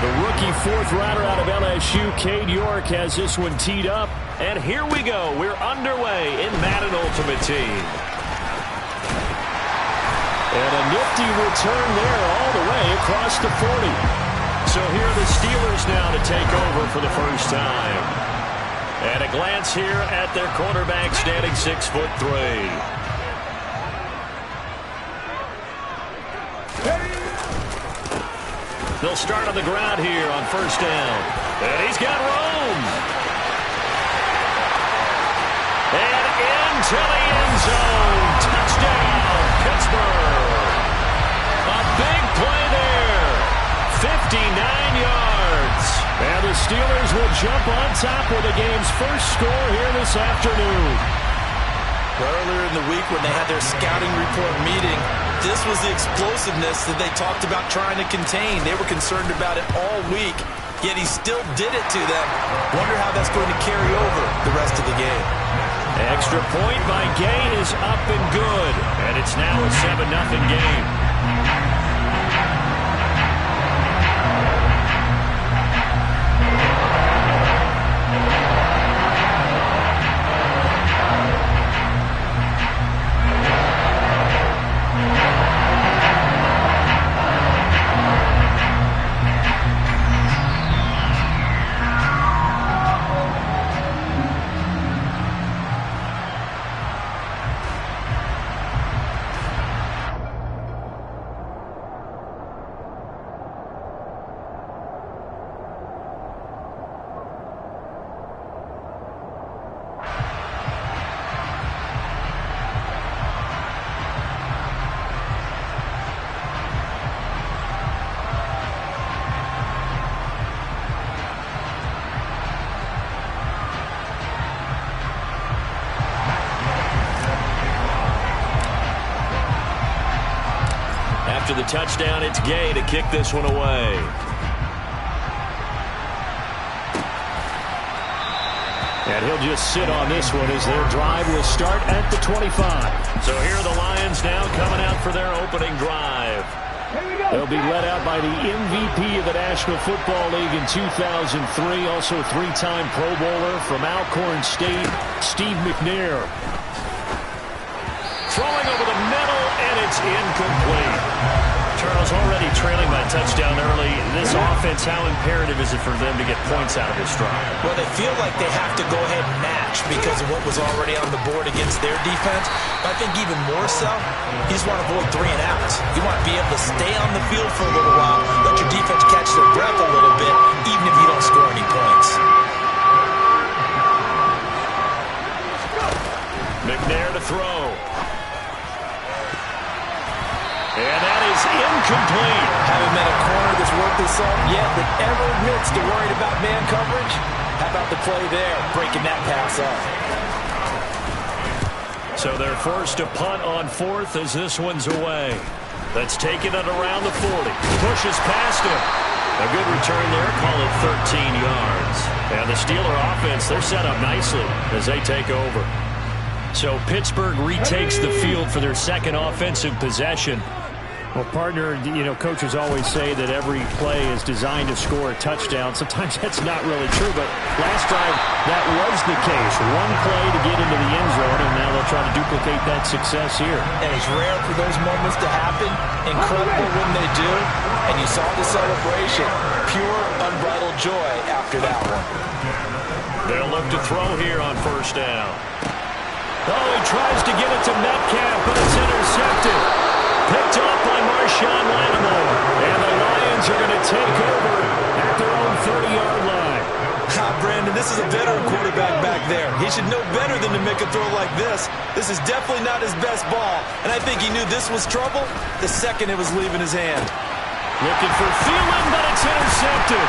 The rookie fourth rounder out of LSU, Cade York, has this one teed up. And here we go. We're underway in Madden Ultimate Team. And a nifty return there all the way across the 40. So here are the Steelers now to take over for the first time. And a glance here at their quarterback, standing 6'3". They'll start on the ground here on first down. And he's got room. And into the end zone. Touchdown, Pittsburgh. A big play there. 59 yards. And the Steelers will jump on top with the game's first score here this afternoon. Earlier in the week when they had their scouting report meeting, this was the explosiveness that they talked about trying to contain. They were concerned about it all week, yet he still did it to them. Wonder how that's going to carry over the rest of the game. Extra point by Gay is up and good. And it's now a 7-0 game. After the touchdown, it's Gay to kick this one away. And he'll just sit on this one as their drive will start at the 25. So here are the Lions now coming out for their opening drive. They'll be led out by the MVP of the National Football League in 2003, also three-time Pro Bowler from Alcorn State, Steve McNair. Throwing over the middle, and it's incomplete. Charles, already trailing by a touchdown early. This offense, how imperative is it for them to get points out of this drive? Well, they feel like they have to go ahead and match because of what was already on the board against their defense. But I think even more so, you just want to avoid 3 and outs. You want to be able to stay on the field for a little while, let your defense catch their breath a little bit, even if you don't score any points. McNair to throw. And that is incomplete. Haven't met a corner that's worth his salt yet that ever admits to worrying about man coverage. How about the play there, breaking that pass up? So they're forced to punt on fourth as this one's away. Let's take it at around the 40. Pushes past him. A good return there, call it 13 yards. And the Steeler offense, they're set up nicely as they take over. So Pittsburgh retakes the field for their second offensive possession. Well, partner, you know, coaches always say that every play is designed to score a touchdown. Sometimes that's not really true, but last drive, that was the case. One play to get into the end zone, and now they'll try to duplicate that success here. And it's rare for those moments to happen. Incredible when they do. And you saw the celebration. Pure, unbridled joy after that one. They'll look to throw here on first down. Oh, he tries to get it to Metcalf, but it's intercepted. Picked up by Marshawn Lattimore. And the Lions are going to take over at their own 30-yard line. Brandon, this is a veteran quarterback back there. He should know better than to make a throw like this. This is definitely not his best ball. And I think he knew this was trouble the second it was leaving his hand. Looking for Thielen, but it's intercepted.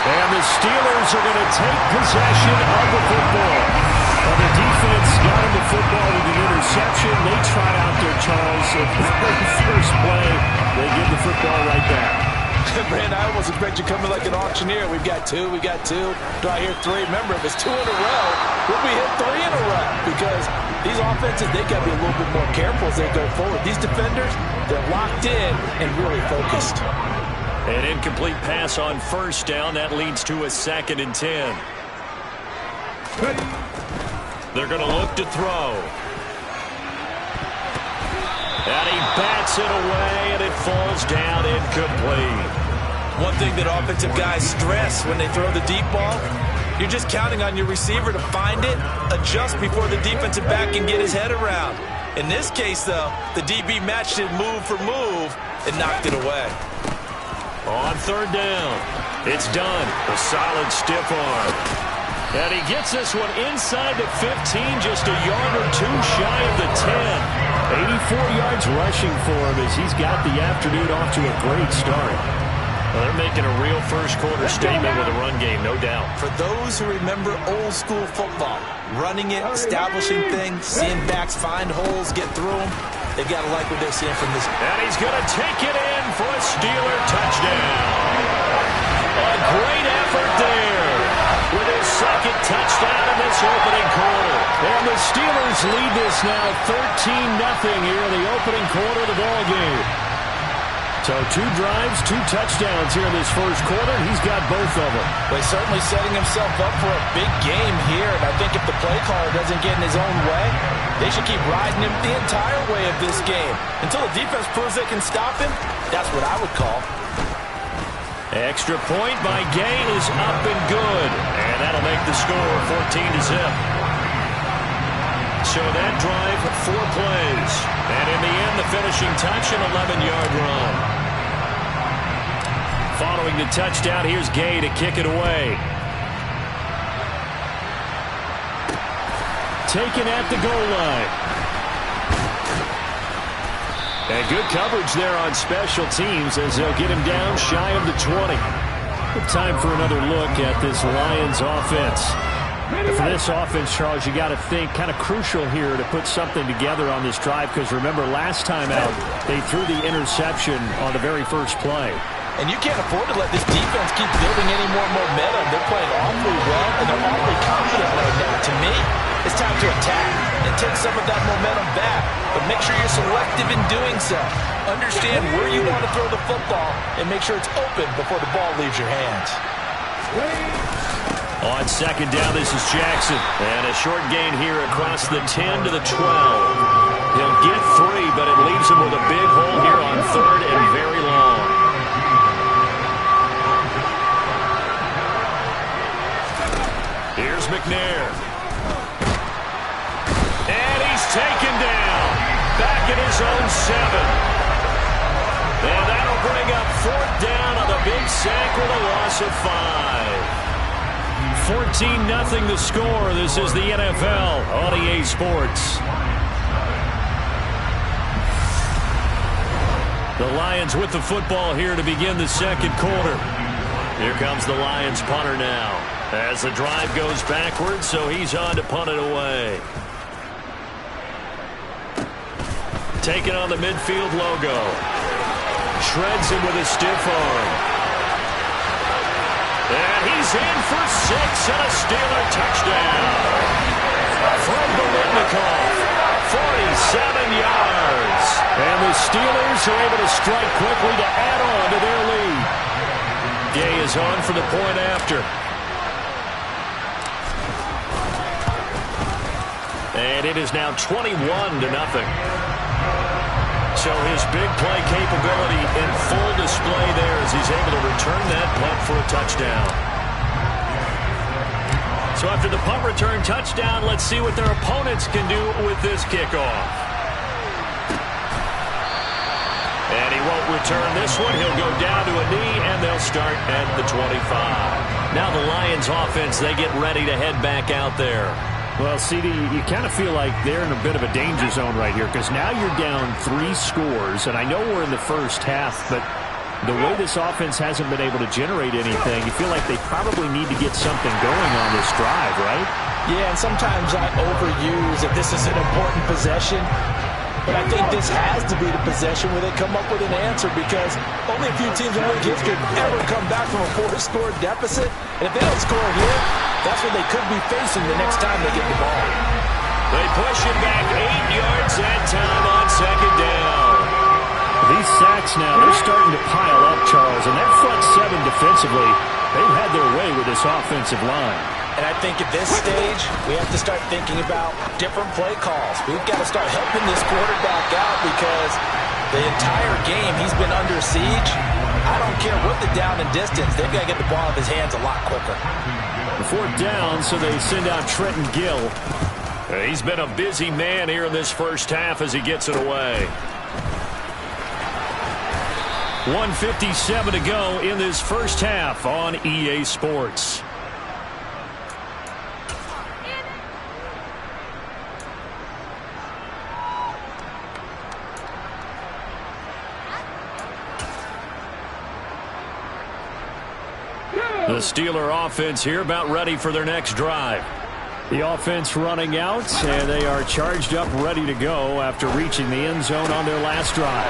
And the Steelers are going to take possession of the football. Well, the defense got him the football with an interception. They try out there, Charles. At the very first play, they give the football right back. Brandon, I almost expect you coming like an auctioneer. We've got two. Do I hear three? Remember, if it's 2 in a row, we'll be hit 3 in a row. Because these offenses, they got to be a little bit more careful as they go forward. These defenders, they're locked in and really focused. An incomplete pass on first down. That leads to a 2nd and 10. They're going to look to throw. And he bats it away, and it falls down incomplete. One thing that offensive guys stress when they throw the deep ball, you're just counting on your receiver to find it, adjust before the defensive back can get his head around. In this case, though, the DB matched it move for move and knocked it away. On 3rd down, it's done. A solid stiff arm. And he gets this one inside the 15, just a yard or two shy of the 10. 84 yards rushing for him as he's got the afternoon off to a great start. Well, they're making a real first-quarter statement with a run game, no doubt. For those who remember old-school football, running it, establishing things, seeing backs find holes, get through them, they got to like what they're seeing from this. And he's going to take it in for a Steeler touchdown. A great effort there with his 2nd touchdown in this opening quarter. And the Steelers lead this now 13-0 here in the opening quarter of the ballgame. So 2 drives, 2 touchdowns here in this first quarter. He's got both of them. Well, he's certainly setting himself up for a big game here. And I think if the play caller doesn't get in his own way, they should keep riding him the entire way of this game. Until the defense proves they can stop him, that's what I would call. Extra point by Gay is up and good. And that'll make the score 14-0. So that drive, 4 plays. And in the end, the finishing touch, an 11-yard run. Following the touchdown, here's Gay to kick it away. Taken at the goal line. And good coverage there on special teams as they'll get him down shy of the 20. Time for another look at this Lions offense. And for this offense, Charles, you got to think kind of crucial here to put something together on this drive because remember last time out they threw the interception on the very first play. And you can't afford to let this defense keep building any more momentum. They're playing awfully well, and they're awfully confident right now. To me, it's time to attack and take some of that momentum back. But make sure you're selective in doing so. Understand where you want to throw the football and make sure it's open before the ball leaves your hands. On 2nd down, this is Jackson. And a short gain here across the 10 to the 12. He'll get 3, but it leaves him with a big hole here on 3rd and very long. Here's McNair. And he's taken down. Back at his own 7. And that'll bring up 4th down on the big sack with a loss of 5. 14-0 the score. This is the NFL on EA Sports. The Lions with the football here to begin the 2nd quarter. Here comes the Lions punter now. As the drive goes backwards, so he's on to punt it away. Taking on the midfield logo. Shreds him with a stiff arm. And he's in for 6 and a Steeler touchdown. From Bolitnikoff, 47 yards. And the Steelers are able to strike quickly to add on to their lead. Gay is on for the point after. And it is now 21-0. So his big play capability in full display there as he's able to return that punt for a touchdown. So after the punt return touchdown, let's see what their opponents can do with this kickoff. And he won't return this one. He'll go down to a knee, and they'll start at the 25. Now the Lions offense, they get ready to head back out there. Well, CD, you kind of feel like they're in a bit of a danger zone right here because now you're down 3 scores, and I know we're in the first half, but the way this offense hasn't been able to generate anything, you feel like they probably need to get something going on this drive, right? Yeah, and sometimes I overuse that this is an important possession, but I think this has to be the possession where they come up with an answer because only a few teams in league history have ever come back from a 4-score deficit, and if they don't score here, that's what they could be facing the next time they get the ball. They push him back 8 yards that time on 2nd down. These sacks now, they're starting to pile up, Charles, and that front seven defensively, they've had their way with this offensive line. And I think at this stage, we have to start thinking about different play calls. We've got to start helping this quarterback out because the entire game he's been under siege. I don't care what the down and distance. They've got to get the ball out of his hands a lot quicker. The fourth down, so they send out Trenton Gill. He's been a busy man here in this first half as he gets it away. 1:57 to go in this first half on EA Sports. The Steeler offense here about ready for their next drive. The offense running out, and they are charged up, ready to go after reaching the end zone on their last drive.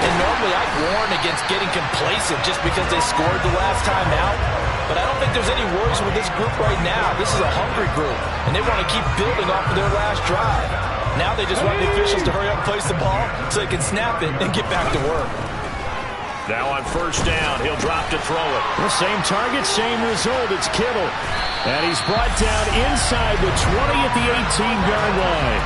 And normally I'd warn against getting complacent just because they scored the last time out. But I don't think there's any worries with this group right now. This is a hungry group, and they want to keep building off of their last drive. Now they just want the officials to hurry up and place the ball so they can snap it and get back to work. Now on first down, he'll drop to throw it. The same target, same result. It's Kittle. And he's brought down inside the 20 at the 18-yard line.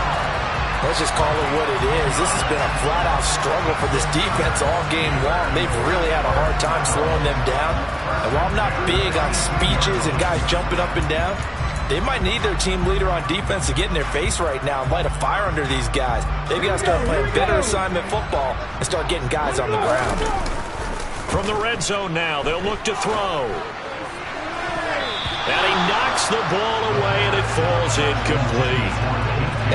Let's just call it what it is. This has been a flat-out struggle for this defense all game long. They've really had a hard time slowing them down. And while I'm not big on speeches and guys jumping up and down, they might need their team leader on defense to get in their face right now and light a fire under these guys. They've got to start playing better assignment football and start getting guys on the ground. From the red zone now, they'll look to throw. And he knocks the ball away, and it falls incomplete.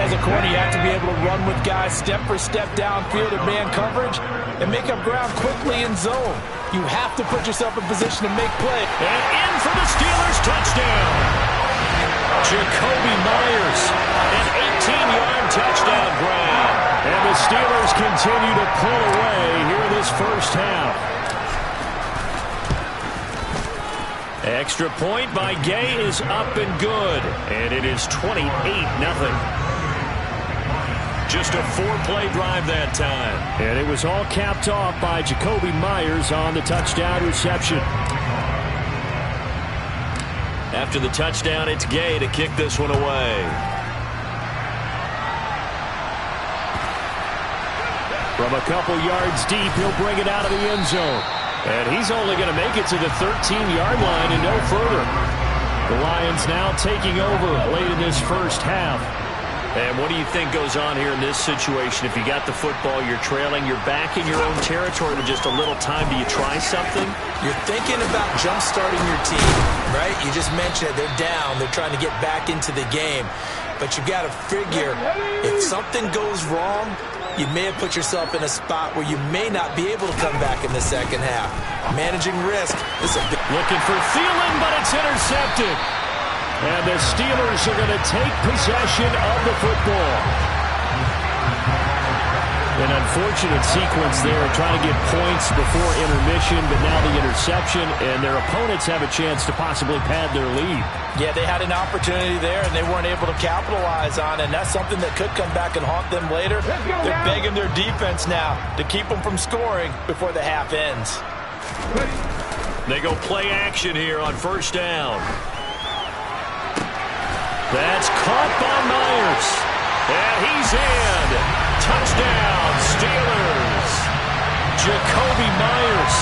As a corner, you have to be able to run with guys step for step downfield in man coverage and make up ground quickly in zone. You have to put yourself in position to make play. And in for the Steelers, touchdown. Jacoby Myers, an 18-yard touchdown grab. And the Steelers continue to pull away here in this first half. Extra point by Gay is up and good. And it is 28-0. Just a four-play drive that time. And it was all capped off by Jacoby Myers on the touchdown reception. After the touchdown, it's Gay to kick this one away. From a couple yards deep, he'll bring it out of the end zone. And he's only going to make it to the 13-yard line and no further. The Lions now taking over late in this first half. And what do you think goes on here in this situation? If you got the football, you're trailing, you're back in your own territory with just a little time. Do you try something? You're thinking about jump-starting your team, right? You just mentioned it. They're down. They're trying to get back into the game. But you got to figure, if something goes wrong, you may have put yourself in a spot where you may not be able to come back in the second half. Managing risk is a big... Looking for Thielen, but it's intercepted. And the Steelers are going to take possession of the football. An unfortunate sequence there, trying to get points before intermission, but now the interception, and their opponents have a chance to possibly pad their lead. Yeah, they had an opportunity there, and they weren't able to capitalize on it, and that's something that could come back and haunt them later. They're begging their defense now to keep them from scoring before the half ends. They go play action here on first down. That's caught by Myers. And he's in. Touchdown, Steelers. Jacoby Myers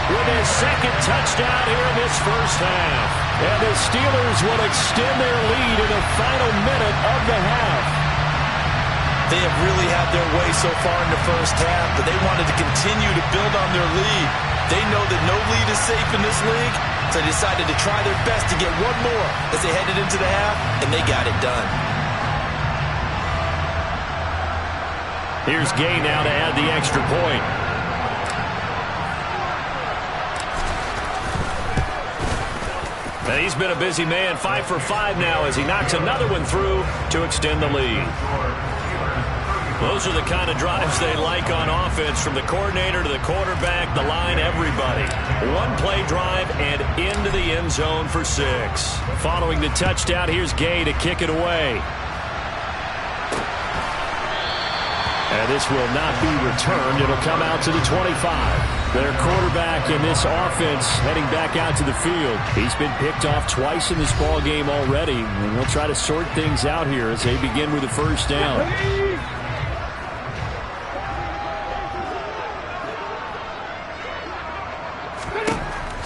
with his second touchdown here in this first half. And the Steelers will extend their lead in the final minute of the half. They have really had their way so far in the first half, but they wanted to continue to build on their lead. They know that no lead is safe in this league, so they decided to try their best to get one more as they headed into the half, and they got it done. Here's Gay now to add the extra point. And he's been a busy man, 5 for 5 now as he knocks another one through to extend the lead. Those are the kind of drives they like on offense, from the coordinator to the quarterback, the line, everybody. One-play drive and into the end zone for 6. Following the touchdown, here's Gay to kick it away. And this will not be returned. It'll come out to the 25. Their quarterback in this offense heading back out to the field. He's been picked off twice in this ball game already. And they'll try to sort things out here as they begin with a first down.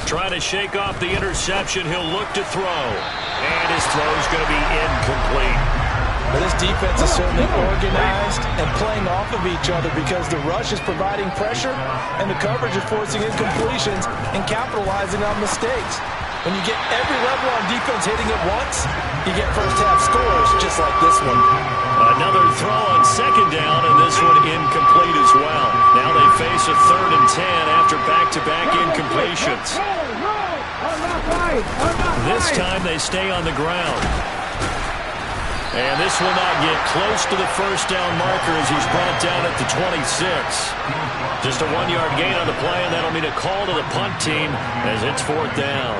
Trying to shake off the interception. He'll look to throw. And his throw is going to be incomplete. But this defense is certainly organized and playing off of each other because the rush is providing pressure and the coverage is forcing incompletions and capitalizing on mistakes. When you get every level on defense hitting it once, you get first-half scores just like this one. Another throw on second down, and this one incomplete as well. Now they face a 3rd and 10 after back-to-back incompletions. This time they stay on the ground. And this will not get close to the first down marker as he's brought down at the 26. Just a 1-yard gain on the play, and that'll mean a call to the punt team as it's 4th down.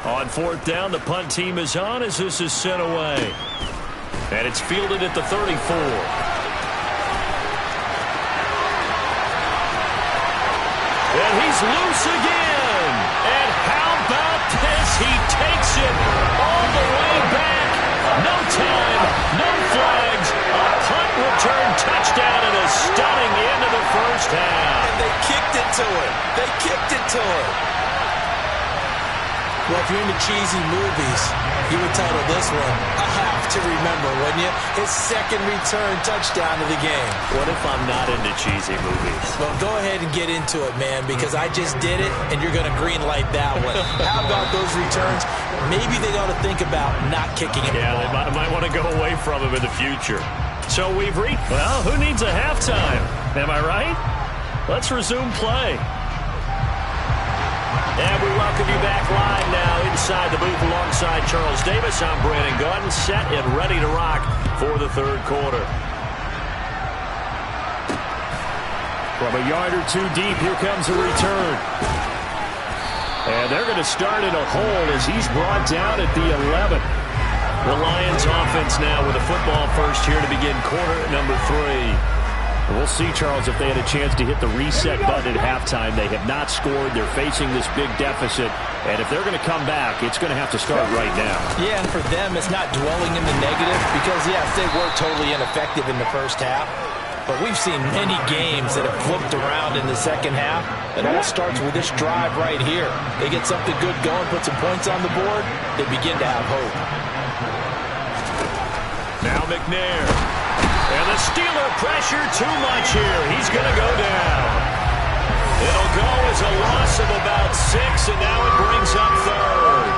On 4th down, the punt team is on as this is sent away. And it's fielded at the 34. And he's loose again. And how about this? He takes it all the way back. No time, no flags. A punt return touchdown and a stunning end of the first half. And they kicked it to him. They kicked it to him. Well, if you're into cheesy movies, you would title this one "I Have to Remember," wouldn't you? His second return touchdown of the game. What if I'm not into cheesy movies? Well, go ahead and get into it, man, because I just did it, and you're going to green light that one. How about those returns? Maybe they ought to think about not kicking him. Yeah, they might want to go away from him in the future. So we've reached, well, who needs a halftime? Am I right? Let's resume play. And we welcome you back live now inside the booth alongside Charles Davis. I'm Brandon Gaudin, set and ready to rock for the 3rd quarter. From a yard or two deep, here comes a return. And they're going to start in a hole as he's brought down at the 11. The Lions offense now with a football first here to begin quarter number 3. We'll see, Charles, if they had a chance to hit the reset button at halftime. They have not scored. They're facing this big deficit. And if they're going to come back, it's going to have to start right now. Yeah, and for them, it's not dwelling in the negative because, yes, they were totally ineffective in the first half. But we've seen many games that have flipped around in the second half. It all starts with this drive right here. They get something good going, put some points on the board, they begin to have hope. Now McNair. And the Steeler pressure too much here. He's going to go down. It'll go as a loss of about 6, and now it brings up 3rd.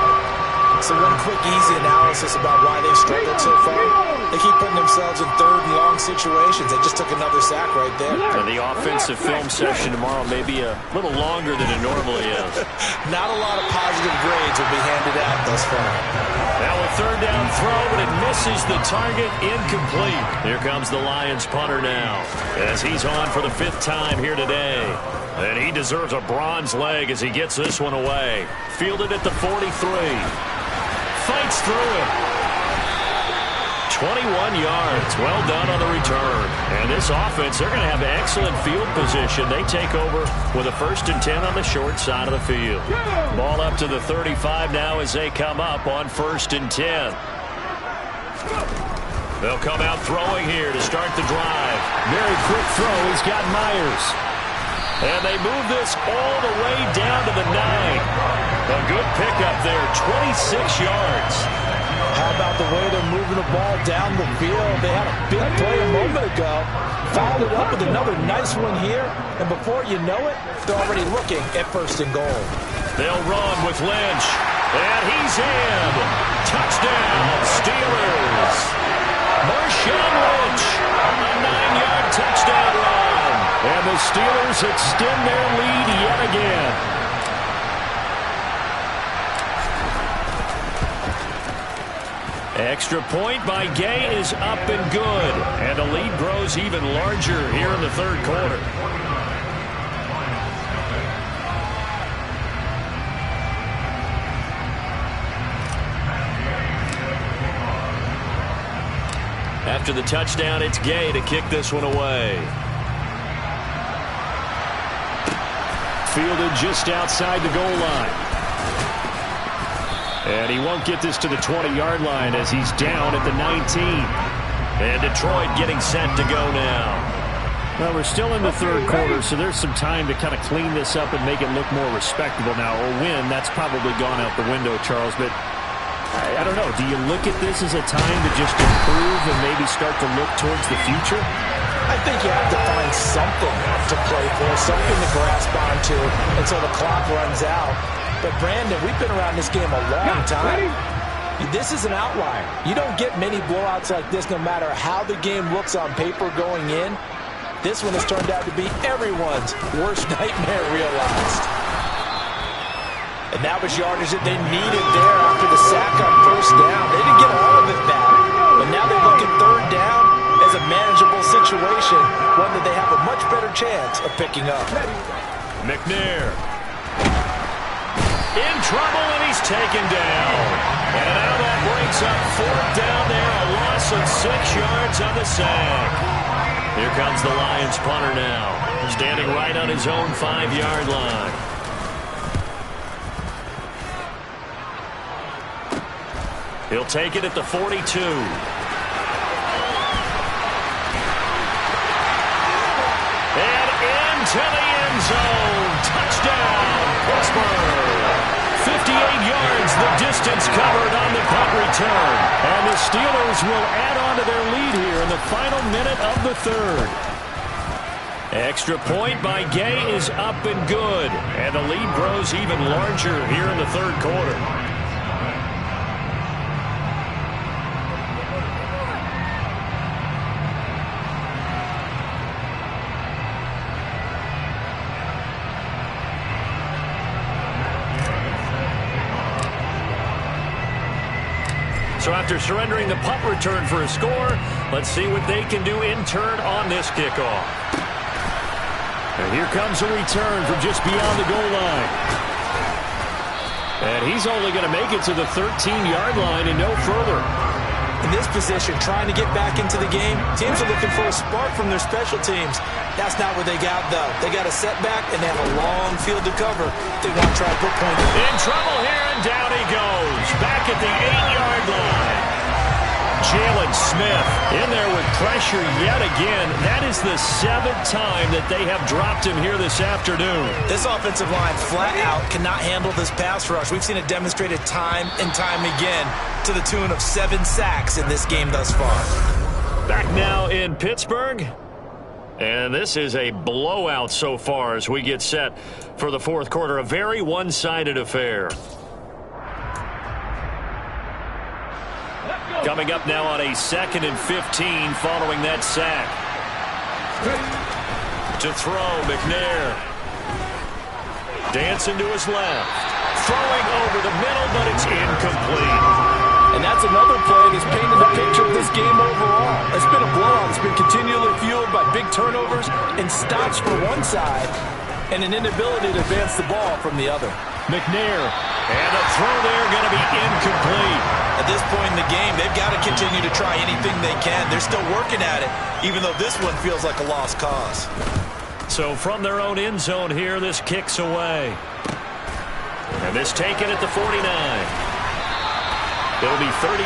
So one quick, easy analysis about why they've struggled so far. They keep putting themselves in 3rd and long situations. They just took another sack right there. And the offensive film session tomorrow may be a little longer than it normally is. Not a lot of positive grades will be handed out thus far. Now a 3rd down throw, but it misses the target, incomplete. Here comes the Lions punter now as he's on for the 5th time here today. And he deserves a bronze leg as he gets this one away. Fielded at the 43. Fights through it. 21 yards. Well done on the return. And this offense, they're going to have excellent field position. They take over with a 1st and 10 on the short side of the field. Ball up to the 35 now as they come up on 1st and 10. They'll come out throwing here to start the drive. Very quick throw. He's got Myers. And they move this all the way down to the 9. A good pickup there, 26 yards. How about the way they're moving the ball down the field? They had a big play a moment ago. Followed it up with another nice one here. And before you know it, they're already looking at 1st and goal. They'll run with Lynch. And he's in. Touchdown, Steelers. Marshawn Lynch on a 9-yard touchdown run. And the Steelers extend their lead yet again. Extra point by Gay is up and good. And the lead grows even larger here in the 3rd quarter. after the touchdown, it's Gay to kick this one away. Fielded just outside the goal line. And he won't get this to the 20-yard line as he's down at the 19. And Detroit getting set to go now. Well, we're still in the third quarter, so there's some time to kind of clean this up and make it look more respectable now. Or win, that's probably gone out the window, Charles. But I don't know. Do you look at this as a time to just improve and maybe start to look towards the future? I think you have to find something to play for, something to grasp onto until the clock runs out. But, Brandon, we've been around this game a long time. This is an outlier. You don't get many blowouts like this no matter how the game looks on paper going in. This one has turned out to be everyone's worst nightmare realized. And that was yardage that they needed there after the sack on first down. They didn't get all of it back, but now they look at third down as a manageable situation, one that they have a much better chance of picking up. McNair. In trouble, and he's taken down. And now that brings up fourth down there, a loss of 6 yards on the sack. Here comes the Lions punter now, standing right on his own 5-yard line. He'll take it at the 42. And into the end zone. Touchdown, Pittsburgh. 58 yards, the distance covered on the punt return. And the Steelers will add on to their lead here in the final minute of the third. Extra point by Gay is up and good. And the lead grows even larger here in the third quarter. So after surrendering the punt return for a score, let's see what they can do in turn on this kickoff. And here comes a return from just beyond the goal line. And he's only going to make it to the 13-yard line and no further. In this position, trying to get back into the game, teams are looking for a spark from their special teams. That's not what they got, though. They got a setback, and they have a long field to cover. They want to try to put points. In trouble here, and down he goes. Back at the 8-yard line. Jalen Smith in there with pressure yet again. That is the 7th time that they have dropped him here this afternoon. This offensive line flat out cannot handle this pass rush. We've seen it demonstrated time and time again to the tune of 7 sacks in this game thus far. Back now in Pittsburgh. And this is a blowout so far as we get set for the fourth quarter. A very one-sided affair. Coming up now on a 2nd and 15 following that sack. To throw, McNair. Dancing to his left. Throwing over the middle, but it's incomplete. And that's another play that's painted the picture of this game overall. It's been a blowout. It's been continually fueled by big turnovers and stops for one side and an inability to advance the ball from the other. McNair. And a throw there going to be incomplete. At this point in the game, they've got to continue to try anything they can. They're still working at it, even though this one feels like a lost cause. So from their own end zone here, this kicks away. And this taken at the 49. It'll be 37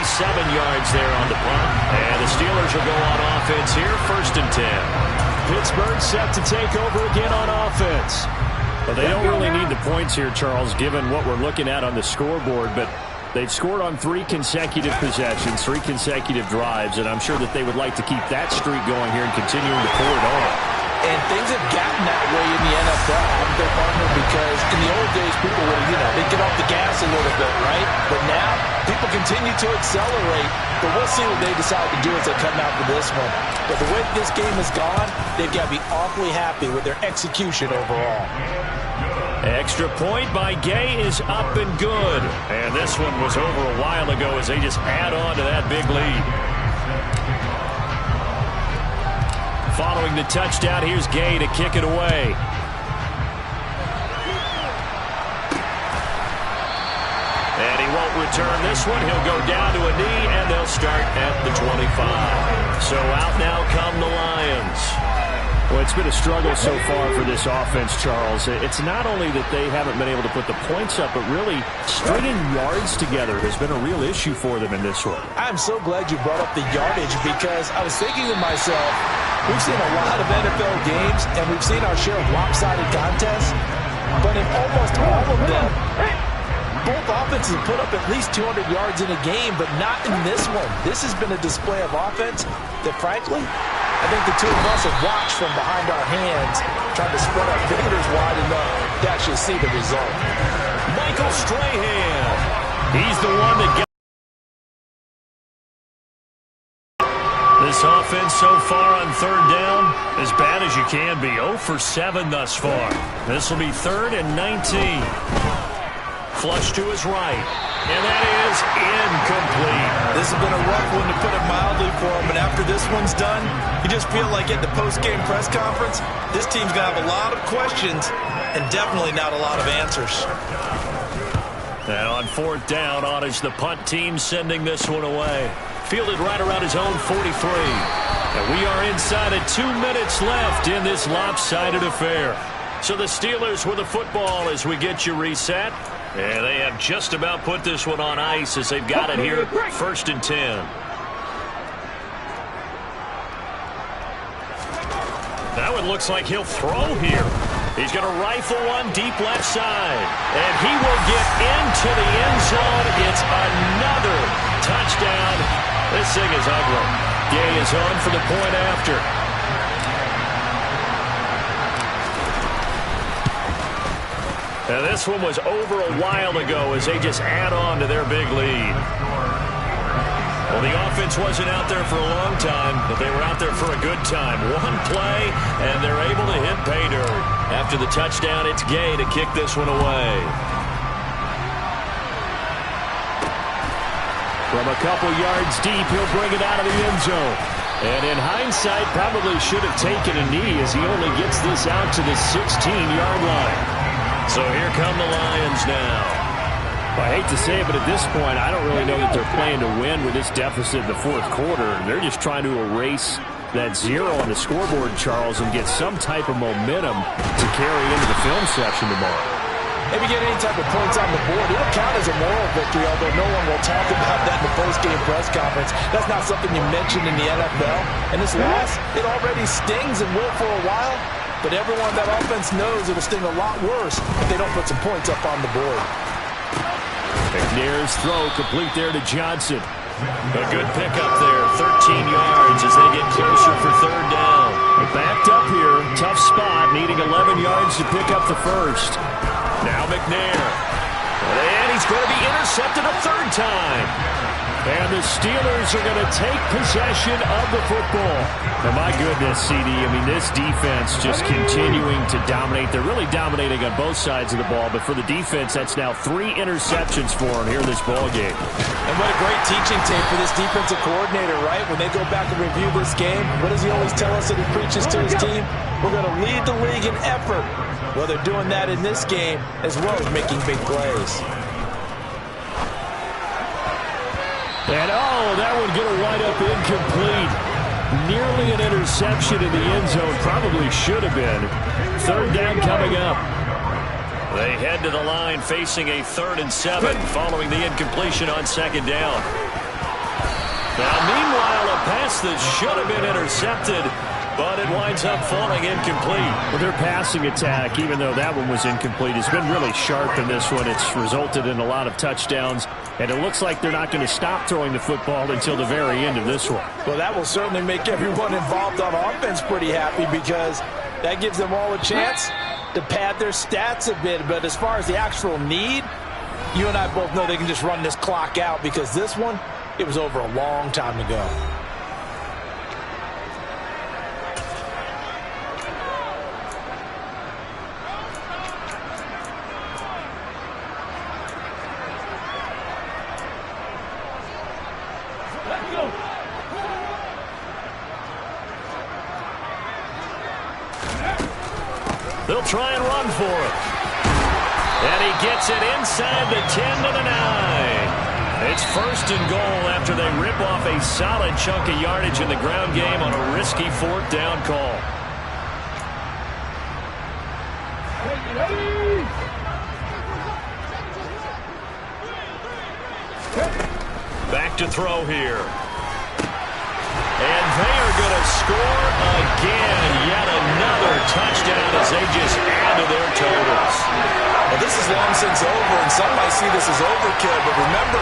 yards there on the punt. And the Steelers will go on offense here, 1st and 10. Pittsburgh set to take over again on offense. But they don't really need the points here, Charles, given what we're looking at on the scoreboard. But they've scored on 3 consecutive possessions, 3 consecutive drives, and I'm sure that they would like to keep that streak going here and continuing to pour it on. And things have gotten that way in the NFL, haven't they, partner? Because in the old days, people would, they'd get off the gas a little bit, right? But now, people continue to accelerate. But we'll see what they decide to do as they come out for this one. But the way this game has gone, they've got to be awfully happy with their execution overall. Extra point by Gay is up and good. And this one was over a while ago as they just add on to that big lead. Following the touchdown, here's Gay to kick it away. And he won't return this one. He'll go down to a knee, and they'll start at the 25. So out now come the Lions. Well, it's been a struggle so far for this offense, Charles. It's not only that they haven't been able to put the points up, but really stringing yards together has been a real issue for them in this one. I'm so glad you brought up the yardage because I was thinking to myself, we've seen a lot of NFL games, and we've seen our share of lopsided contests, but in almost all of them, both offenses have put up at least 200 yards in a game, but not in this one. This has been a display of offense that, frankly, I think the two of us have watched from behind our hands, trying to spread our fingers wide enough to actually see the result. Michael Strahan. He's the one that got this offense so far on third down, as bad as you can be. 0 for 7 thus far. This will be 3rd and 19. Flush to his right, and that is incomplete. This has been a rough one, to put it mildly, for him, and after this one's done, you just feel like at the post-game press conference, this team's going to have a lot of questions and definitely not a lot of answers. And on 4th down, on is the punt team sending this one away. Fielded right around his own 43. And we are inside of 2 minutes left in this lopsided affair. So the Steelers with the football as we get you reset. And they have just about put this one on ice as they've got it here, 1st and 10. That one looks like he'll throw here. He's going to rifle one deep left side. And he will get into the end zone. It's another touchdown. This thing is ugly. Gay is on for the point after. Now this one was over a while ago as they just add on to their big lead. Well, the offense wasn't out there for a long time, but they were out there for a good time. One play, and they're able to hit pay dirt. After the touchdown, it's Gay to kick this one away. From a couple yards deep, he'll bring it out of the end zone. And in hindsight, probably should have taken a knee as he only gets this out to the 16-yard line. So here come the Lions now. Well, I hate to say it, but at this point, I don't really know that they're playing to win with this deficit in the 4th quarter. They're just trying to erase that 0 on the scoreboard, Charles, and get some type of momentum to carry into the film session tomorrow. If you get any type of points on the board, it'll count as a moral victory, although no one will talk about that in the post-game press conference. That's not something you mentioned in the NFL. And this loss, it already stings and will for a while. But everyone on that offense knows it'll sting a lot worse if they don't put some points up on the board. McNair's throw complete there to Johnson. A good pickup there, 13 yards as they get closer for 3rd down. Backed up here, tough spot, needing 11 yards to pick up the first. Now McNair. And he's going to be intercepted a 3rd time. And the Steelers are going to take possession of the football. And my goodness, CD, I mean, this defense just continuing to dominate. They're really dominating on both sides of the ball. But for the defense, that's now 3 interceptions for them here in this ball game. And what a great teaching tape for this defensive coordinator, right? When they go back and review this game, what does he always tell us that he preaches to his team? We're going to lead the league in effort. Well, they're doing that in this game as well as making big plays. And, that one going to wind up incomplete. Nearly an interception in the end zone. Probably should have been. 3rd down coming up. They head to the line facing a 3rd and 7 following the incompletion on 2nd down. Now, meanwhile, a pass that should have been intercepted, but it winds up falling incomplete. Well, their passing attack, even though that one was incomplete, has been really sharp in this one. It's resulted in a lot of touchdowns, and it looks like they're not going to stop throwing the football until the very end of this one. Well, that will certainly make everyone involved on offense pretty happy because that gives them all a chance to pad their stats a bit. But as far as the actual need, you and I both know they can just run this clock out because this one, it was over a long time ago. They'll try and run for it. And he gets it inside the 10 to the 9. It's first and goal after they rip off a solid chunk of yardage in the ground game on a risky fourth down call. Back to throw here. And they are going to score again. Yet another touchdown as they just add to their totals. Well, this is long since over, and some might see this as overkill, but remember,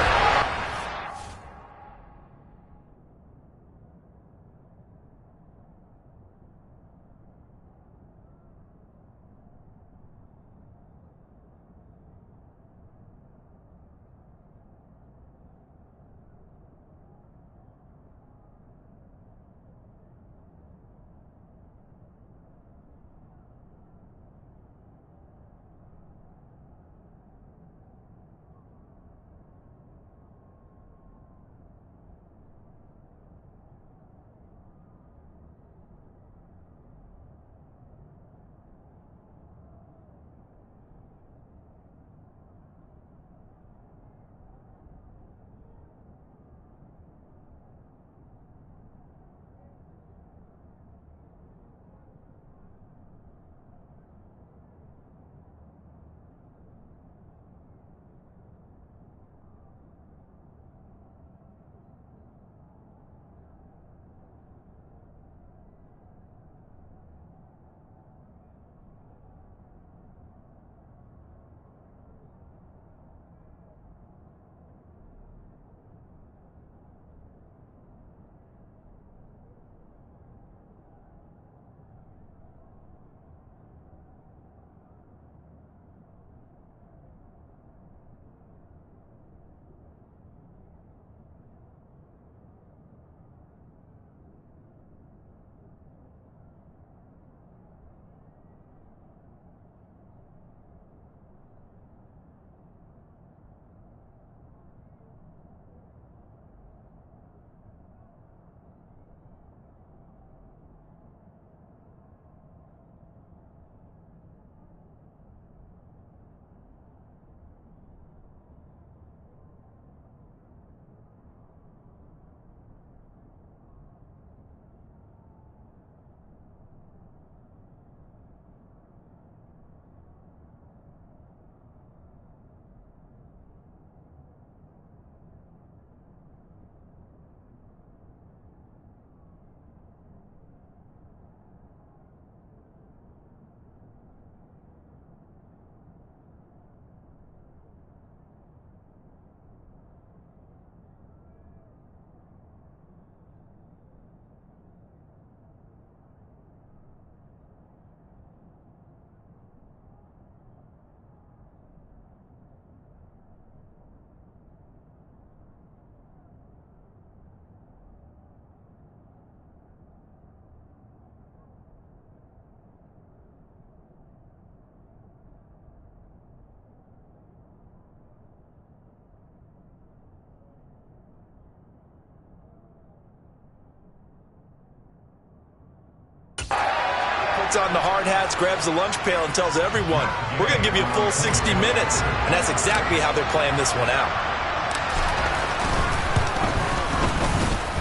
puts on the hard hats, grabs the lunch pail, and tells everyone, we're going to give you a full 60 minutes. And that's exactly how they're playing this one out.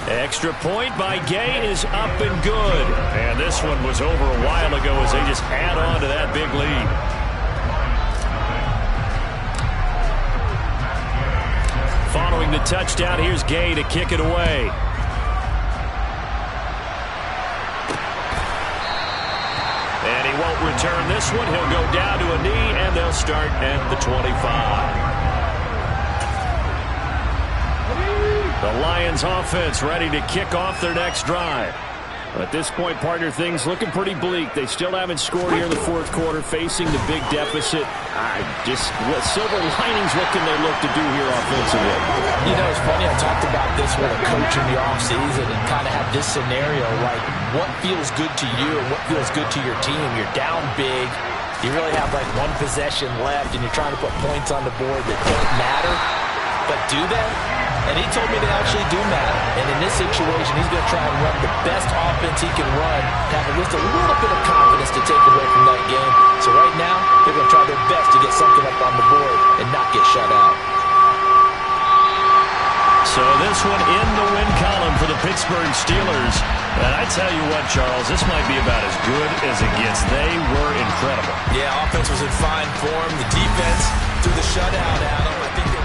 Extra point by Gay is up and good. And this one was over a while ago as they just add on to that big lead. Following the touchdown, here's Gay to kick it away. And he won't return this one. He'll go down to a knee, and they'll start at the 25. The Lions offense ready to kick off their next drive. At this point, partner, things looking pretty bleak. They still haven't scored here in the fourth quarter, facing the big deficit. Silver linings, what can they look to do here offensively? You know, it's funny, I talked about this with a coach in the offseason and kind of had this scenario, like what feels good to you and what feels good to your team. You're down big. You really have like one possession left, and you're trying to put points on the board that don't matter. But do they? And he told me they actually do matter. And in this situation, he's going to try and run the best offense he can run, have at least a little bit of confidence to take away from that game. So right now, they're going to try their best to get something up on the board and not get shut out. So this one in the win column for the Pittsburgh Steelers. And I tell you what, Charles, this might be about as good as it gets. They were incredible. Yeah, offense was in fine form. The defense through the shutout, Adam. I think